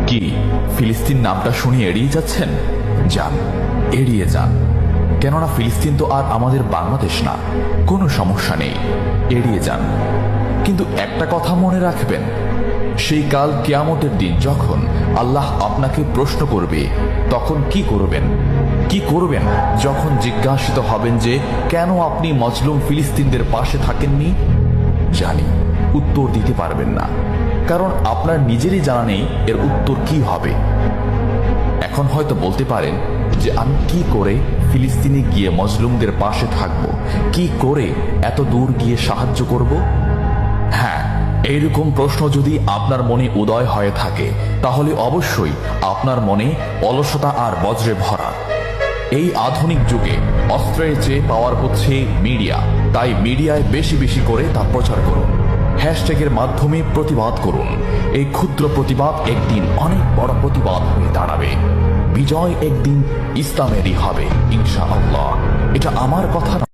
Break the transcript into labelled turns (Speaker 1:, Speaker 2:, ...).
Speaker 1: কি ফিলিস্তিন নামটা শুনে এড়িয়ে যাচ্ছেন? যান, এড়িয়ে যান। কেননা ফিলিস্তিন তো আর আমাদের বাংলাদেশ না। কোনো সমস্যা নেই, এড়িয়ে যান। কিন্তু একটা কথা মনে রাখবেন, সেই কাল কিয়ামতের দিন যখন আল্লাহ আপনাকে প্রশ্ন করবে, তখন কি করবেন? কি করবেন যখন জিজ্ঞাসিত হবেন যে কেন আপনি মজলুম ফিলিস্তিনদের পাশে থাকেননি? জানি উত্তর দিতে পারবেন না, কারণ আপনার নিজেরই জানা নেই এর উত্তর কি হবে। এখন হয়তো বলতে পারেন যে আমি কি করে ফিলিস্তিনে গিয়ে মজলুমদের পাশে থাকব, কি করে এত দূর গিয়ে সাহায্য করব? হ্যাঁ, এইরকম প্রশ্ন যদি আপনার মনে উদয় হয়ে থাকে, তাহলে অবশ্যই আপনার মনে অলসতা আর বজ্রে ভরা। এই আধুনিক যুগে অস্ত্রের চেয়ে পাওয়ার হচ্ছে মিডিয়া, তাই মিডিয়ায় বেশি বেশি করে তা প্রচার করুন। হ্যাশট্যাগের মাধ্যমে প্রতিবাদ করুন। এই ক্ষুদ্র প্রতিবাদ একদিন অনেক বড় প্রতিবাদ হয়ে দাঁড়াবে। বিজয় একদিন ইসলামেরই হবে ইনশাআল্লাহ। এটা আমার কথা না।